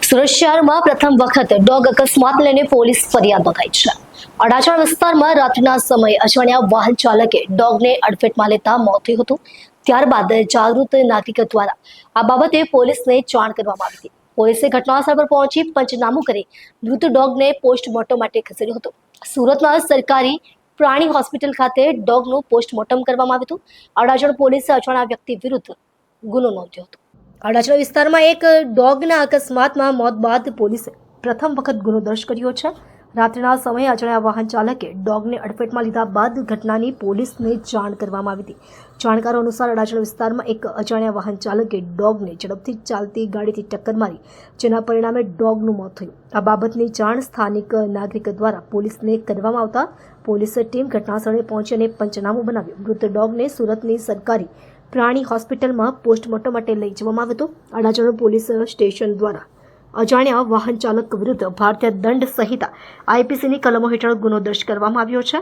સુરત શહેરમાં પ્રથમ વખત ડોગ અકસ્માત લઈને પોલીસ ફરિયાદ નોંધાઈ છે। અડાજણ વિસ્તારમાં રાત્રિના સમયે અજાણ્યા વાહન ચાલકે ડોગને અડફેટમાં લેતા મોત થયું હતું। ત્યારબાદ જાગૃત નાગરિકો દ્વારા આ બાબતે પોલીસને જાણ કરવામાં આવી હતી। પોલીસે ઘટનાસ્થળ પર પહોંચી પંચનામું કરી મૃત ડોગને પોસ્ટમોર્ટમ માટે ખસેડ્યો હતો। સુરતના સરકારી પ્રાણી હોસ્પિટલ ખાતે ડોગનું પોસ્ટમોર્ટમ કરવામાં આવ્યું હતું। અડાજણ પોલીસે અજાણ્યા વ્યક્તિ વિરુદ્ધ ગુનો નોંધ્યો હતો। અડાજણ વિસ્તારમાં એક ડોગના અકસ્માતમાં મોત બાદ પોલીસે પ્રથમ વખત ગુનો દર્જ કર્યો છે। રાત્રિના સમયે અજાણ્યા વાહન ચાલકે ડોગને અડફેટમાં લીધા બાદ ઘટનાની પોલીસને જાણ કરવામાં આવી હતી। જાણકારો અનુસાર અડાજણ વિસ્તારમાં એક અજાણ્યા વાહન ચાલકે ડોગને ઝડપથી ચાલતી ગાડીથી ટક્કર મારી, જેના પરિણામે ડોગનું મોત થયું। આ બાબતની જાણ સ્થાનિક નાગરિકો દ્વારા પોલીસને કરવામાં આવતા પોલીસ ટીમ ઘટનાસ્થળે પહોંચી અને પંચનામું બનાવ્યું। મૃત ડોગને સુરતની સરકારી પ્રાણી હોસ્પિટલમાં પોસ્ટમોર્ટમ માટે લઈ જવામાં આવ્યો હતો। અડાજણ પોલીસ સ્ટેશન દ્વારા અજાણ્યા વાહન ચાલક વિરુદ્ધ ભારતીય દંડ સંહિતા આઈપીસીની કલમો હેઠળ ગુનો દર્જ કરવામાં આવ્યો છે।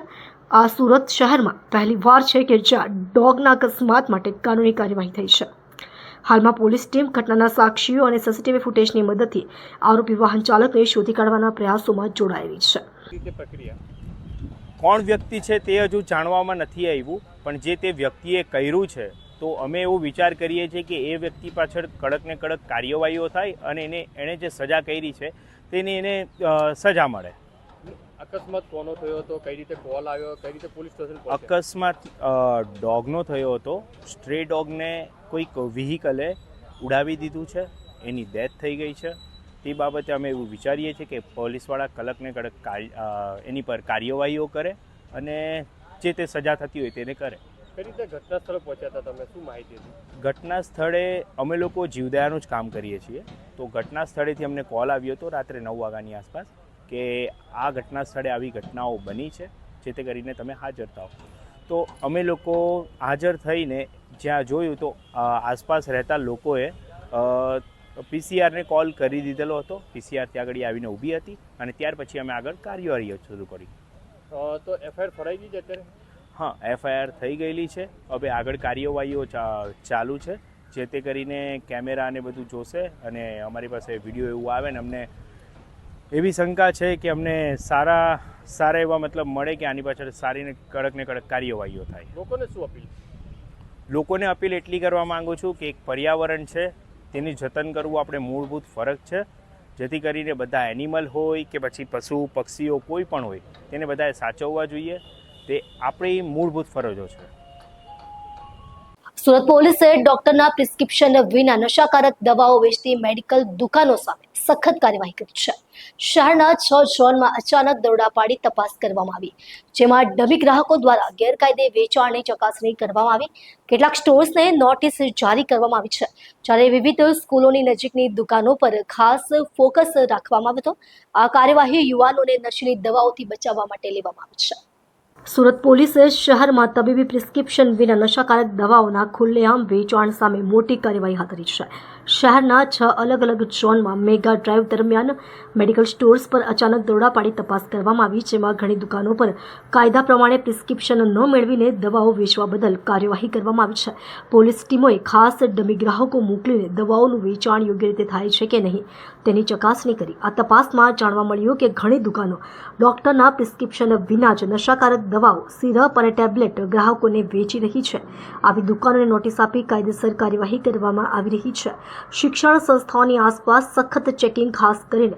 આ સુરત શહેરમાં પહેલીવાર છે કે જ્યાં ડોગના અકસ્માત માટે કાનૂની કાર્યવાહી થઈ છે। હાલમાં પોલીસ ટીમ ઘટનાના સાક્ષીઓ અને સીસીટીવી ફૂટેજની મદદથી આરોપી વાહન ચાલકને શોધી કાઢવાના પ્રયાસોમાં જોડાયેલી છે। કોણ વ્યક્તિ છે તે હજુ જાણવામાં નથી આવ્યું, પણ જે તે વ્યક્તિએ કર્યું છે તો અમે એવો વિચાર કરીએ છીએ કે એ વ્યક્તિ પાછળ કડક ને કડક કાર્યવાહીઓ થાય અને એણે જે સજા કરી છે તેની એને સજા મળે। અકસ્માત કોનો થયો હતો, કઈ રીતે કોલ આવ્યો, કઈ રીતે પોલીસ સ્ટેશન પહોંચ્યા? અકસ્માત ડોગનો થયો હતો। સ્ટ્રે ડોગને કોઈક વ્હીકલે ઉડાવી દીધું છે, એની ડેથ થઈ ગઈ છે। તે બાબતે અમે એવું વિચારીએ છીએ કે પોલીસવાળા કડક ને કડક એની પર કાર્યવાહીઓ કરે અને જે તે સજા થતી હોય તેને કરે। કઈ રીતે ઘટના સ્થળે પહોંચ્યા હતા તમે, શું માહિતી હતી? ઘટના સ્થળે અમે લોકો જીવદયાનું જ કામ કરીએ છીએ, તો ઘટના સ્થળેથી અમને કોલ આવ્યો હતો રાત્રે 9 વાગ્યાની આસપાસ કે આ ઘટના સ્થળે આવી ઘટનાઓ બની છે, જે તે કરીને તમે હાજર થાઓ। તો અમે લોકો હાજર થઈને જ્યાં જોયું તો આસપાસ રહેતા લોકોએ પીસીઆરને કોલ કરી દીધેલો હતો। પીસીઆર ત્યાં આગળ આવીને ઊભી હતી અને ત્યાર પછી અમે આગળ કાર્યવાહી શરૂ કરી। તો એફઆઈઆર ફરાઈ ગઈ છે અત્યારે? હા, એફઆઈઆર થઈ ગયેલી છે। હવે આગળ કાર્યવાહીઓ ચાલુ છે, જે તે કરીને કેમેરા ને બધું જોશે અને અમારી પાસે વિડીયો એવું આવે ને અમને એવી શંકા છે કે અમને સારા એવા મતલબ મળે કે આની પાછળ સારી ને કડક કાર્યવાહીઓ થાય। લોકોને શું અપીલ? લોકોને અપીલ એટલી કરવા માગું છું કે એક પર્યાવરણ છે તેની જતન કરવું આપણે મૂળભૂત ફરજ છે, જેથી કરીને બધા એનિમલ હોય કે પછી પશુ પક્ષીઓ કોઈ પણ હોય તેને બધાએ સાચવવા જોઈએ, તે આપણી મૂળભૂત ફરજો છે। સુરત પોલીસે ડોક્ટરના પ્રિસ્ક્રિપ્શન વિના નશાકારક દવાઓ વેચતી મેડિકલ દુકાનો સામે સખત કાર્યવાહી કરી છે। શહેરના 6 ઝોનમાં અચાનક દરોડા પાડી તપાસ કરવામાં આવી, જેમાં ડમી ગ્રાહકો દ્વારા ગેરકાયદે વેચાણની ચકાસણી કરવામાં આવી। કેટલાક સ્ટોર્સને નોટિસ જારી કરવામાં આવી છે, જ્યારે વિવિધ સ્કૂલોની નજીકની દુકાનો પર ખાસ ફોકસ રાખવામાં આવ્યો હતો। આ કાર્યવાહી યુવાનોને નશીલી દવાઓથી બચાવવા માટે લેવામાં આવી છે। સુરત પોલીસે શહેરમાં તબીબી પ્રિસ્ક્રિપ્શન વિના નશાકારક દવાઓના ખુલ્લેઆમ વેચાણ સામે મોટી કાર્યવાહી હાથ ધરી છે। શહેરના 6 અલગ અલગ ઝોનમાં મેગા ડ્રાઈવ દરમિયાન મેડિકલ સ્ટોર્સ પર અચાનક દરોડા પાડી તપાસ કરવામાં આવી, જેમાં ઘણી દુકાનો પર કાયદા પ્રમાણે પ્રિસ્ક્રિપ્શન ન મેળવીને દવાઓ વેચવા બદલ કાર્યવાહી કરવામાં આવી છે। પોલીસ ટીમોએ ખાસ ડમી ગ્રાહકો મોકલીને દવાઓનું વેચાણ યોગ્ય રીતે થાય છે કે નહીં તેની ચકાસણી કરી। આ તપાસમાં જાણવા મળ્યું કે ઘણી દુકાનો ડોક્ટરના પ્રિસ્ક્રિપ્શન વિના જ નશાકારક દવાઓ, સિરપ અને ટેબ્લેટ ગ્રાહકોને વેચી રહી છે। આવી દુકાનોને નોટિસ આપી કાયદેસર કાર્યવાહી કરવામાં આવી રહી છે। શિક્ષણ સંસ્થાઓની આસપાસ સખત ચેકિંગ, ખાસ કરીને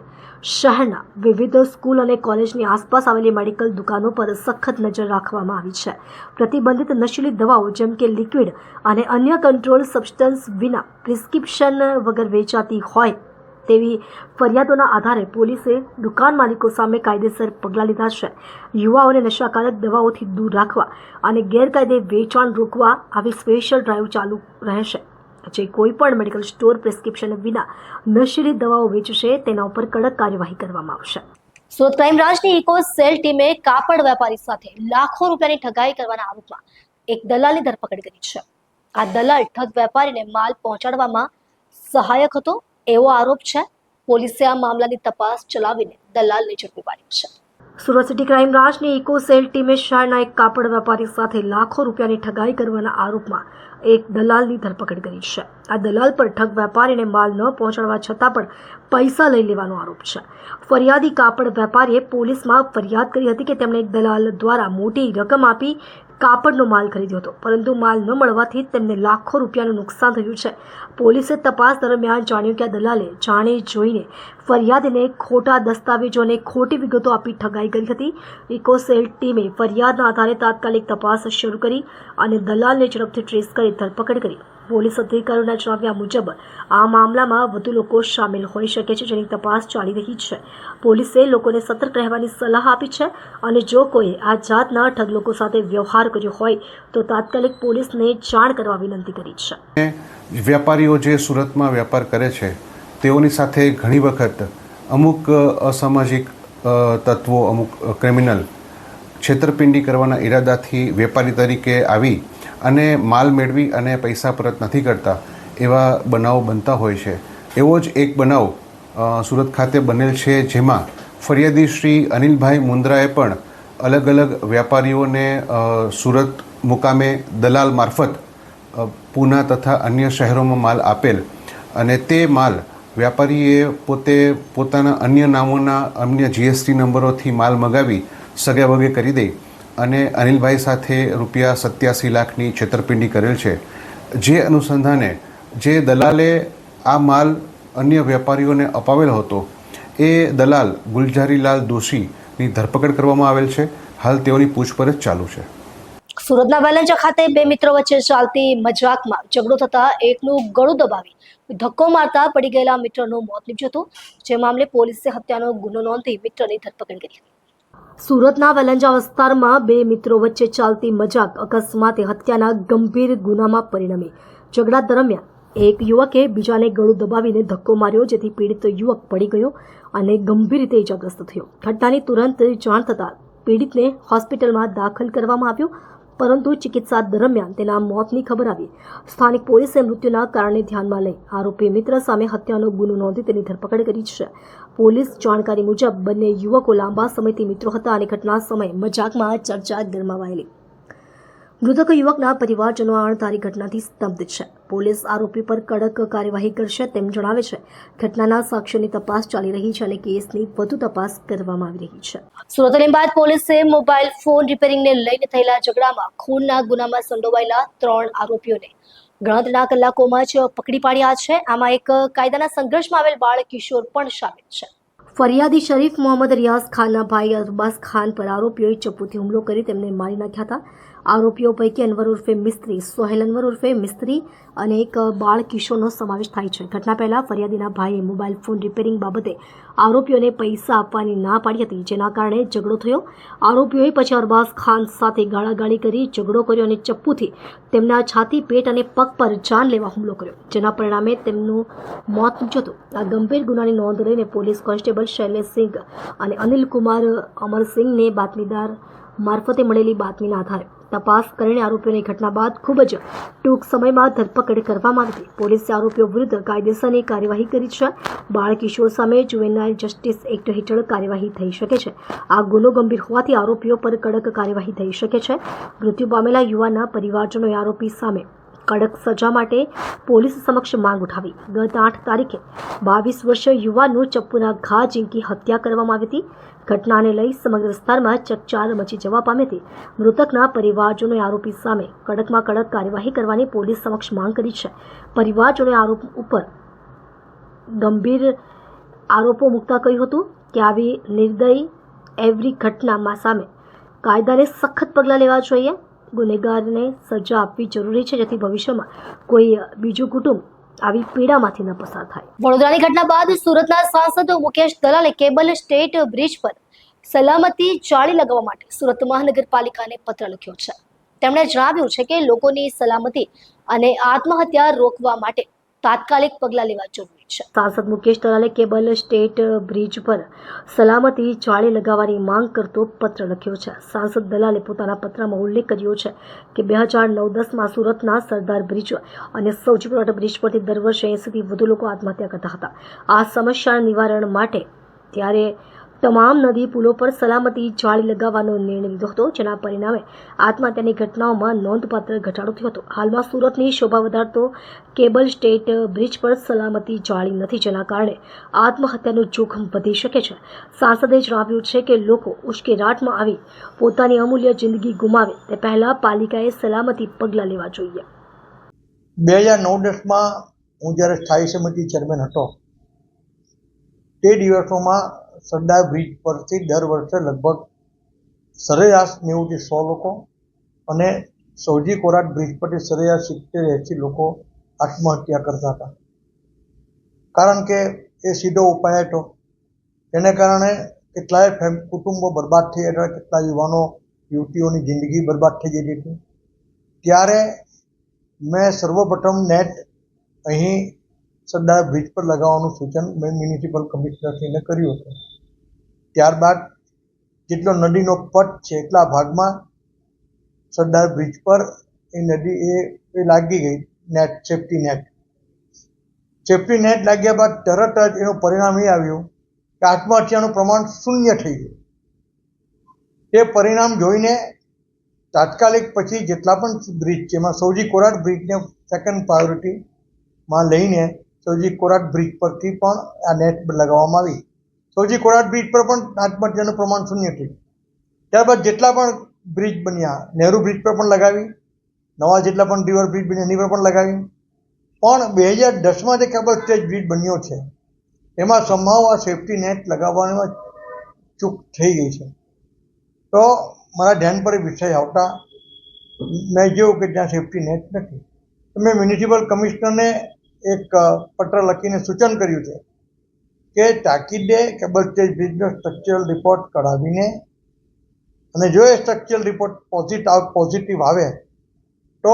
શહેરના વિવિધ સ્કૂલ અને કોલેજની આસપાસ આવેલી મેડિકલ દુકાનો પર સખત નજર રાખવામાં આવી છે। પ્રતિબંધિત નશીલી દવાઓ જેમ કે લિક્વિડ અને અન્ય કંટ્રોલ સબસ્ટન્સ વિના પ્રિસ્ક્રિપ્શન વગર વેચાતી હોય તેવી ફરિયાદોના આધારે પોલીસે દુકાન માલિકો સામે કાયદેસર પગલાં લીધા છે। યુવાઓને નશાકારક દવાઓથી દૂર રાખવા અને ગેરકાયદે વેચાણ રોકવા આવી સ્પેશિયલ ડ્રાઈવ ચાલુ રહેશે। જે કોઈ પણ મેડિકલ સ્ટોર પ્રિસ્ક્રિપ્શન વિના નશીલી દવાઓ વેચશે તેના ઉપર કડક કાર્યવાહી કરવામાં આવશે। સુરત ક્રાઇમ બ્રાન્ચની ઇકો સેલ ટીમે કાપડ વેપારી સાથે લાખો રૂપિયાની ઠગાઈ કરવાના આરોપમાં એક દલાલની ધરપકડ કરી છે। આ દલાલ ઠગ વેપારીને માલ પહોંચાડવામાં સહાયક હતો એવો આરોપ છે। પોલીસે આ મામલાની તપાસ ચલાવીને દલાલને ઝડપી પાડ્યો છે। સુરત સિટી ક્રાઇમ બ્રાન્ચની ઇકો સેલ ટીમે શહેરના એક કાપડ વેપારી સાથે લાખો રૂપિયાની ઠગાઈ કરવાના આરોપમાં એક દલાલની ધરપકડ કરી છે. આ દલાલ પર ઠગ વેપારીને માલ ન પહોંચાડવા છતાં પણ પૈસા લઈ લેવાનો આરોપ છે. ફરિયાદી કાપડ વેપારીએ પોલીસમાં ફરિયાદ કરી હતી કે તેમણે એક દલાલ દ્વારા મોટી રકમ આપી કાપડનો માલ ખરીદ્યો હતો, પરંતુ માલ ન મળવાથી તેમને લાખો રૂપિયાનું નુકસાન થયું છે. પોલીસે તપાસ દરમિયાન જાણ્યું કે આ દલાલે જાણી જોઈને ફરિયાદીને ખોટા દસ્તાવેજો અને ખોટી વિગતો આપી ઠગાઈ કરી હતી. ઇકોસેલ ટીમે ફરિયાદના આધારે તાત્કાલિક તપાસ શરૂ કરી અને દલાલને ઝડપથી ટ્રેસ કરી ધરપકડ કરી. પોલીસ અધિકારીઓના જણાવ્યા મુજબ આ મામલામાં વધુ લોકો સામેલ હોઈ શકે છે, જેની તપાસ ચાલી રહી છે. પોલીસે લોકોને સતર્ક રહેવાની સલાહ આપી છે અને જો કોઈ આ જાતના ઠગ લોકો સાથે વ્યવહાર કર્યો હોય તો તાત્કાલિક પોલીસને જાણ કરવા વિનંતી કરી છે. વેપારીઓ જે સુરતમાં વેપાર કરે છે તેઓની સાથે ઘણી વખત અમુક અસામાજિક તત્વો, અમુક ક્રિમિનલ છેતરપિંડી કરવાના ઈરાદાથી વેપારી તરીકે આવી અને માલ મેળવી અને પૈસા પરત નથી કરતા એવા બનાવો બનતા હોય છે. એવો જ એક બનાવ સુરત ખાતે બનેલ છે, જેમાં ફરિયાદી શ્રી અનિલભાઈ મુંદ્રાએ પણ અલગ અલગ વેપારીઓને સુરત મુકામે દલાલ મારફત પૂના તથા અન્ય શહેરોમાં માલ આપેલ અને તે માલ વેપારીએ પોતાના અન્ય નામોના અન્ય GST નંબરોથી માલ મગાવી સગે વગે કરી દઈ અને અનિલભાઈ સાથે રૂપિયા 87 લાખની છેતરપિંડી કરેલ છે. જે અનુસંધાને જે દલાલે આ માલ અન્ય વેપારીઓને અપાવેલ હતો એ દલાલ ગુલઝારીલાલ દોશીની ધરપકડ કરવામાં આવેલ છે. હાલ તેઓની પૂછપરછ ચાલુ છે. સુરતના વેલંજા ખાતે બે મિત્રો વચ્ચે ચાલતી મજાકમાં ઝઘડો થતા એકનું ગળું દબાવી ધક્કો મારતા પડી ગયેલા મિત્રનું મોત નીપજ્યું હતું. જે મામલે પોલીસે હત્યાનો ગુનો નોંધી મિત્રની ધરપકડ કરી. સુરતના વેલંજા વિસ્તારમાં બે મિત્રો વચ્ચે ચાલતી મજાક અકસ્માતે હત્યાના ગંભીર ગુનામાં પરિણમી. ઝઘડા દરમિયાન એક યુવકે બીજાને ગળું દબાવીને ધક્કો માર્યો, જેથી પીડિત યુવક પડી ગયો અને ગંભીર રીતે ઇજાગ્રસ્ત થયો. ઘટનાની તુરંત જાણ થતાં પીડિતને હોસ્પિટલમાં દાખલ કરવામાં આવ્યો, પરંતુ ચિકિત્સા દરમિયાન તેના મોતની ખબર આવી. સ્થાનિક પોલીસે મૃત્યુના કારણે ધ્યાનમાં લઈ આરોપી મિત્ર સામે હત્યાનો ગુનો નોંધી તેની ધરપકડ કરી છે. પોલીસ જાણકારી મુજબ બંને યુવકો લાંબા સમયથી મિત્રો હતા અને ઘટના સમયે મજાકમાં ચર્ચા ગરમાવાયેલી. મૃતક યુવકના પરિવારજનો આ અણધારી ઘટનાથી સ્તબ્ધ છે. પોલીસ આરોપી પર કડક કાર્યવાહી કરશે તેમ જણાવે છે. ઘટનાના સાક્ષ્યોની તપાસ ચાલી રહી છે અને કેસની વધુ તપાસ કરવામાં આવી રહી છે. સુરત લીંબાયત પોલીસે મોબાઈલ ફોન રિપેરિંગને લઈને થયેલા ઝઘડામાં ખૂનના ગુનામાં સંડોવાયેલા 3 આરોપીઓને ગણતરીના કલાકોમાં જ પકડી પાડ્યા છે. આમાં એક કાયદાના સંઘર્ષમાં આવેલ બાળ કિશોર પણ સામેલ છે. ફરિયાદી શરીફ મોહમ્મદ રિયાઝ ખાનના ભાઈ અરબાઝ ખાન પર આરોપીઓએ ચપ્પુથી હુમલો કરી તેમને મારી નાખ્યા હતા. આરોપીઓ પૈકી અનવર ઉર્ફે મિસ્ત્રી, સોહેલ અનવર ઉર્ફે મિસ્ત્રી અને એક બાળ કિશોરનો સમાવેશ થાય છે. ઘટના પહેલા ફરિયાદીના ભાઈએ મોબાઈલ ફોન રિપેરિંગ બાબતે આરોપીઓને પૈસા આપવાની ના પાડી હતી, જેના કારણે ઝઘડો થયો. આરોપીઓએ પછી અરબાઝ ખાન સાથે ગાળાગાળી કરી ઝઘડો કર્યો અને ચપ્પુથી તેમના છાતી, પેટ અને પગ પર જાનલેવા હુમલો કર્યો, જેના પરિણામે તેમનું મોત નીપજ્યું હતું. આ ગંભીર ગુનાની નોંધ લઈને પોલીસ કોન્સ્ટેબલ શૈલેષસિંહ અને અનિલકુમાર અમરસિંહને બાતમીદાર મારફતે મળેલી બાતમીના આધારે તપાસ કરીને આરોપીઓની ઘટના બાદ ખૂબ જ ટૂંક સમયમાં ધરપકડ કરવામાં આવી હતી. પોલીસે આરોપીઓ વિરુદ્ધ કાયદેસરની કાર્યવાહી કરી છે. બાળ કિશોર સામે જુવેનાઇલ જસ્ટિસ એક્ટ હેઠળ કાર્યવાહી થઈ શકે છે. આ ગુનો ગંભીર હોવાથી આરોપીઓ પર કડક કાર્યવાહી થઈ શકે છે. મૃત્યુ પામેલા યુવાનના પરિવારજનોએ આરોપી સામે કડક સજા માટે પોલીસ સમક્ષ માંગ ઉઠાવી. ગત 8 તારીખે 22 વર્ષીય યુવાનનું ચપ્પુના ઘા ઝીંકી હત્યા કરવામાં આવી હતી. ઘટનાને લઈ સમગ્ર વિસ્તારમાં ચકચાર મચી જવા પામી હતી. મૃતકના પરિવારજનોએ આરોપી સામે કડકમાં કડક કાર્યવાહી કરવાની પોલીસ સમક્ષ માંગ કરી છે. પરિવારજનોએ આરોપ ઉપર ગંભીર આરોપો મૂકતા કહ્યું હતું કે આવી નિર્દયી એવરી ઘટનામાં સામે કાયદાને સખત પગલાં લેવા જોઈએ. ગુનેગારને સજા આપવી જરૂરી છે, જેથી ભવિષ્યમાં કોઈ બીજું કુટુંબ આવી પીડામાંથી ન પસાર થાય. વડોદરાની ઘટના બાદ સુરતના સાંસદ મુકેશ દલાલે કેબલ સ્ટેટ બ્રિજ પર સલામતી જાળી લગાવવા માટે સુરત મહાનગરપાલિકાને પત્ર લખ્યો છે. તેમણે જણાવ્યું છે કે લોકોની સલામતી અને આત્મહત્યા રોકવા માટે તાત્કાલિક પગલાં લેવા જરૂરી છે. સાંસદ મુકેશ દલાલે કેબલ સ્ટેટ બ્રિજ પર સલામતી જાળી લગાવવાની માંગ કરતો પત્ર લખ્યો છે. સાંસદ દલાલે પોતાના પત્રમાં ઉલ્લેખ કર્યો છે કે 2009-10માં સુરતના સરદાર બ્રિજ અને સૌજીપુર બ્રિજ પરથી દર વર્ષે 80થી વધુ લોકો આત્મહત્યા કરતા હતા. આ સમસ્યાના નિવારણ માટે ત્યારે તમામ નદી પુલો પર સલામતી જાળી લગાવવાનો નિર્ણય લીધો હતો, જેના પરિણામે આત્મહત્યાની ઘટનાઓમાં નોંધપાત્ર ઘટાડો થયો હતો. હાલમાં સુરતની શોભા વધારતો કેબલ સ્ટેટ બ્રિજ પર સલામતી જાળી નથી, જેના કારણે આત્મહત્યાનું જોખમ વધી શકે છે. સાંસદે જણાવ્યું છે કે લોકો ઉશ્કેરાટમાં આવી પોતાની અમૂલ્ય જિંદગી ગુમાવે તે પહેલા પાલિકાએ સલામતી પગલાં લેવા જોઈએ. 2009-10માં હું જ્યારે સ્થાયી સમિતિ ચેરમેન હતો તે દિવસોમાં સરદાર બ્રિજ પરથી દર વર્ષે લગભગ સરેરાશ 90-100 લોકો અને સૌજી કોરાટ બ્રિજ પરથી સરેરાશ 70-80 લોકો આત્મહત્યા કરતા હતા. કારણ કે એ સીધો ઉપાય હતો. તેને કારણે કેટલાય કુટુંબો બરબાદ થઈ હતા, કેટલા યુવાનો યુવતીઓની જિંદગી બરબાદ થઈ જતી હતી. ત્યારે મેં સર્વપ્રથમ નેટ અહીં સરદાર બ્રિજ પર લગાવવાનું સૂચન મેં મ્યુનિસિપલ કમિશનરશ્રીને કર્યું હતું. ત્યારબાદ જેટલો નદીનો પટ છે એટલા ભાગમાં સરદાર બ્રિજ પર એ નદી એ લાગી ગઈ નેટ, સેફ્ટી નેટ લાગ્યા બાદ તરત જ એનું પરિણામ એ આવ્યું કે આત્મહત્યાનું પ્રમાણ 0 થઈ ગયું. તે પરિણામ જોઈને તાત્કાલિક પછી જેટલા પણ બ્રિજ છે એમાં સૌજી કોરાટ બ્રિજને સેકન્ડ પ્રાયોરિટીમાં લઈને સૌજી કોરાટ બ્રિજ પરથી પણ આ નેટ લગાવવામાં આવી. સૌજી કોરાટ બ્રિજ પર પણ આત્મહત્યાનું પ્રમાણ 0 થયું. ત્યારબાદ જેટલા પણ બ્રિજ બન્યા, નહેરુ બ્રિજ પર પણ લગાવી, નવા જેટલા પણ રિવર બ્રિજ બન્યા એની પર પણ લગાવી. પણ 2010માં જે કેબલ સ્ટેજ બ્રિજ બન્યો છે એમાં સંભાવ આ સેફ્ટી નેટ લગાવવામાં ચૂક થઈ ગઈ છે. તો મારા ધ્યાન પર વિષય આવતા મેં જોયું કે ત્યાં સેફ્ટી નેટ નથી. તો મેં મ્યુનિસિપલ કમિશનરને એક પત્ર લખીને સૂચન કર્યું છે કે તાકીદે કેબલ સ્ટેજ બ્રિજનો સ્ટ્રક્ચરલ રિપોર્ટ કઢાવીને અને જો એ સ્ટ્રક્ચરલ રિપોર્ટ પોઝિટિવ આવે તો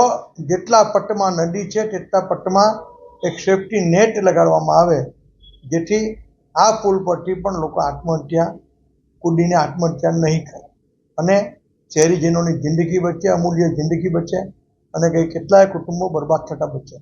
જેટલા પટ્ટમાં નદી છે તેટલા પટ્ટમાં એક સેફ્ટી નેટ લગાડવામાં આવે, જેથી આ પુલ પરથી પણ લોકો કૂદીને આત્મહત્યા નહીં કરે અને શહેરીજનોની જિંદગી બચે, અમૂલ્ય જિંદગી બચે અને કેટલાય કુટુંબો બરબાદ થતા બચે.